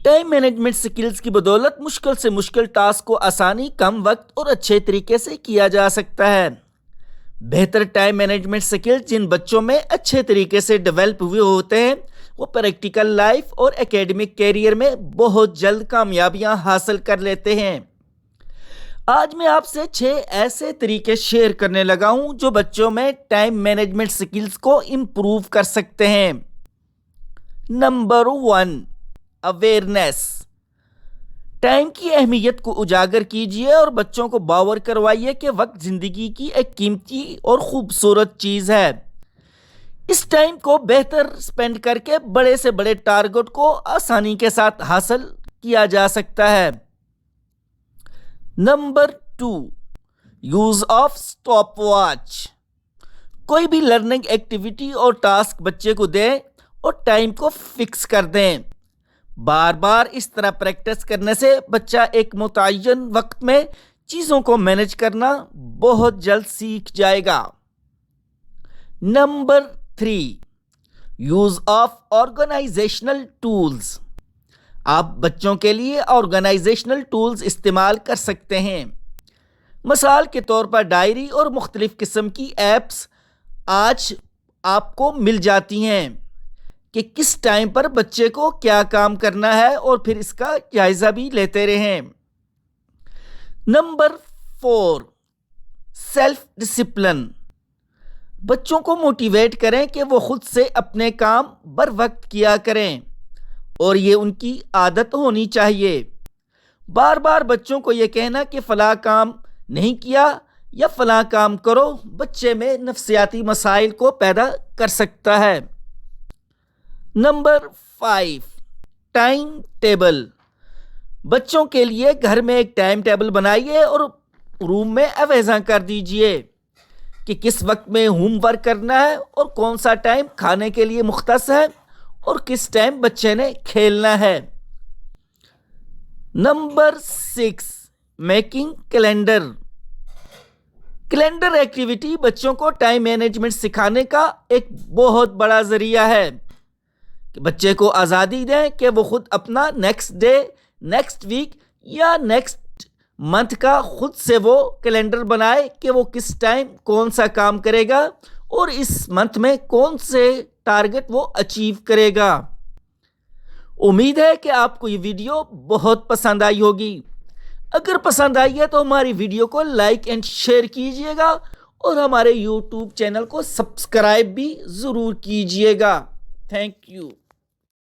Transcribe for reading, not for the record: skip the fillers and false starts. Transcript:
Time management skills کی بدولت مشکل سے مشکل ٹاسک کو آسانی، کم وقت اور اچھے طریقے سے کیا جا سکتا ہے۔ بہتر ٹائم مینجمنٹ سکلز جن بچوں میں اچھے طریقے سے ڈیولپ ہوئے ہوتے ہیں وہ پریکٹیکل لائف اور اکیڈمک کیریئر میں بہت جلد کامیابیاں حاصل کر لیتے ہیں۔ آج میں آپ سے 6 ایسے طریقے شیئر کرنے لگا ہوں جو بچوں میں ٹائم مینجمنٹ سکلز کو امپروو کر سکتے ہیں۔ Number 1، awareness. ٹائم کی اہمیت کو اجاگر کیجیے اور بچوں کو باور کروائیے کہ وقت زندگی کی ایک قیمتی اور خوبصورت چیز ہے۔ اس ٹائم کو بہتر سپینڈ کر کے بڑے سے بڑے ٹارگٹ کو آسانی کے ساتھ حاصل کیا جا سکتا ہے۔ Number 2، use of stop watch. کوئی بھی لرننگ ایکٹیویٹی اور ٹاسک بچے کو دیں اور ٹائم کو فکس کر دیں۔ بار بار اس طرح پریکٹس کرنے سے بچہ ایک متعین وقت میں چیزوں کو مینج کرنا بہت جلد سیکھ جائے گا۔ Number 3، use of organisational tools. آپ بچوں کے لیے آرگنائزیشنل ٹولز استعمال کر سکتے ہیں۔ مثال کے طور پر ڈائری اور مختلف قسم کی ایپس آج آپ کو مل جاتی ہیں کہ کس ٹائم پر بچے کو کیا کام کرنا ہے اور پھر اس کا جائزہ بھی لیتے رہیں۔ Number 4، self discipline. بچوں کو موٹیویٹ کریں کہ وہ خود سے اپنے کام بر وقت کیا کریں اور یہ ان کی عادت ہونی چاہیے۔ بار بار بچوں کو یہ کہنا کہ فلاں کام نہیں کیا یا فلاں کام کرو بچے میں نفسیاتی مسائل کو پیدا کر سکتا ہے۔ Number 5، time table. بچوں کے لیے گھر میں ایک ٹائم ٹیبل بنائیے اور روم میں اویزاں کر دیجئے کہ کس وقت میں ہوم ورک کرنا ہے اور کون سا ٹائم کھانے کے لیے مختص ہے اور کس ٹائم بچے نے کھیلنا ہے۔ Number 6، making calendar. Calendar activity بچوں کو ٹائم مینجمنٹ سکھانے کا ایک بہت بڑا ذریعہ ہے کہ بچے کو آزادی دیں کہ وہ خود اپنا نیکسٹ ڈے، نیکسٹ ویک یا نیکسٹ منتھ کا خود سے وہ کیلنڈر بنائے کہ وہ کس ٹائم کون سا کام کرے گا اور اس منتھ میں کون سے ٹارگٹ وہ اچیو کرے گا۔ امید ہے کہ آپ کو یہ ویڈیو بہت پسند آئی ہوگی۔ اگر پسند آئی ہے تو ہماری ویڈیو کو لائک اینڈ شیئر کیجئے گا اور ہمارے یوٹیوب چینل کو سبسکرائب بھی ضرور کیجئے گا۔ Thank you.